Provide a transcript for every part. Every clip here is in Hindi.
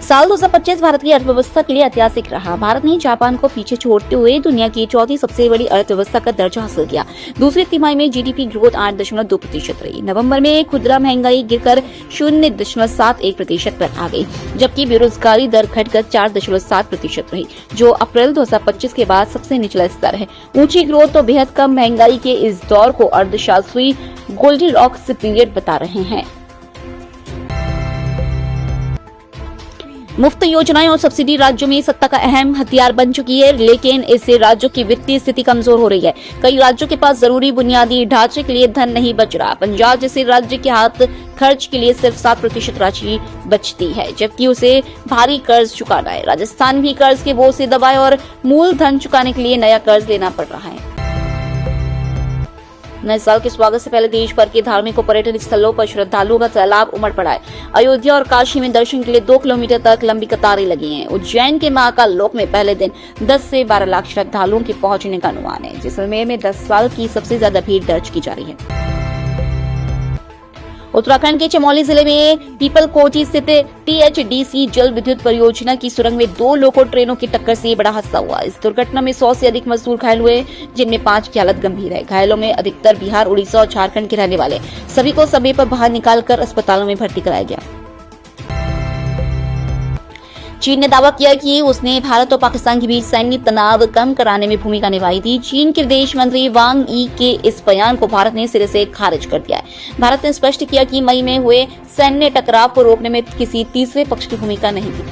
साल 2025 भारत की अर्थव्यवस्था के लिए ऐतिहासिक रहा। भारत ने जापान को पीछे छोड़ते हुए दुनिया की चौथी सबसे बड़ी अर्थव्यवस्था का दर्जा हासिल किया। दूसरी तिमाही में जीडीपी ग्रोथ 8.2% रही। नवंबर में खुदरा महंगाई गिरकर 0.71% पर आ गई, जबकि बेरोजगारी दर घटकर 4.7% रही, जो अप्रैल 2025 के बाद सबसे निचला स्तर है। ऊंची ग्रोथ तो बेहद कम महंगाई के इस दौर को अर्थशास्त्री गोल्डीलॉक्स पीरियड बता रहे हैं। मुफ्त योजनाएं और सब्सिडी राज्यों में सत्ता का अहम हथियार बन चुकी है, लेकिन इससे राज्यों की वित्तीय स्थिति कमजोर हो रही है। कई राज्यों के पास जरूरी बुनियादी ढांचे के लिए धन नहीं बच रहा। पंजाब जैसे राज्य के हाथ खर्च के लिए सिर्फ 7% राशि बचती है, जबकि उसे भारी कर्ज चुकाना है। राजस्थान भी कर्ज के बोझ से दबाए और मूलधन चुकाने के लिए नया कर्ज लेना पड़ रहा है। नए साल के स्वागत से पहले देश भर के धार्मिक और पर्यटन स्थलों पर श्रद्धालुओं का सैलाब उमड़ पड़ा है। अयोध्या और काशी में दर्शन के लिए 2 किलोमीटर तक लंबी कतारें लगी हैं। उज्जैन के महाकाल लोक में पहले दिन 10 से 12 लाख श्रद्धालुओं के पहुंचने का अनुमान है। जैसलमेर में 10 साल की सबसे ज्यादा भीड़ दर्ज की जा रही है। उत्तराखंड के चमोली जिले में पीपलकोटी स्थित टीएचडीसी जल विद्युत परियोजना की सुरंग में 2 लोको ट्रेनों की टक्कर से बड़ा हादसा हुआ। इस दुर्घटना में 100 से अधिक मजदूर घायल हुए, जिनमें 5 की हालत गंभीर है। घायलों में अधिकतर बिहार, उड़ीसा और झारखंड के रहने वाले। सभी को समय पर बाहर निकालकर अस्पतालों में भर्ती कराया गया। चीन ने दावा किया कि उसने भारत और पाकिस्तान के बीच सैन्य तनाव कम कराने में भूमिका निभाई थी। चीन के विदेश मंत्री वांग यी के इस बयान को भारत ने सिरे से खारिज कर दिया है। भारत ने स्पष्ट किया कि मई में हुए सैन्य टकराव को रोकने में किसी तीसरे पक्ष की भूमिका नहीं थी।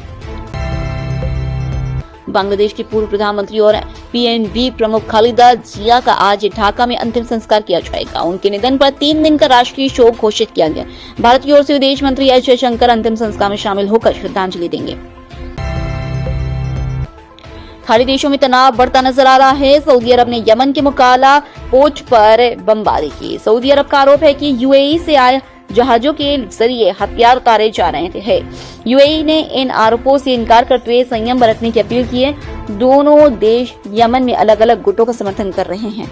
बांग्लादेश के पूर्व प्रधानमंत्री और पीएनबी प्रमुख खालिदा जिया का आज ढाका में अंतिम संस्कार किया जाएगा। उनके निधन पर 3 दिन का राष्ट्रीय शोक घोषित किया गया। भारत की ओर से विदेश मंत्री एस जयशंकर अंतिम संस्कार में शामिल होकर श्रद्धांजलि देंगे। खाड़ी देशों में तनाव बढ़ता नजर आ रहा है। सऊदी अरब ने यमन के मुकाला पोर्ट पर बमबारी की। सऊदी अरब का आरोप है कि यूएई से आए जहाजों के जरिए हथियार उतारे जा रहे थे। यूएई ने इन आरोपों से इनकार करते हुए संयम बरतने की अपील की है। दोनों देश यमन में अलग अलग गुटों का समर्थन कर रहे हैं।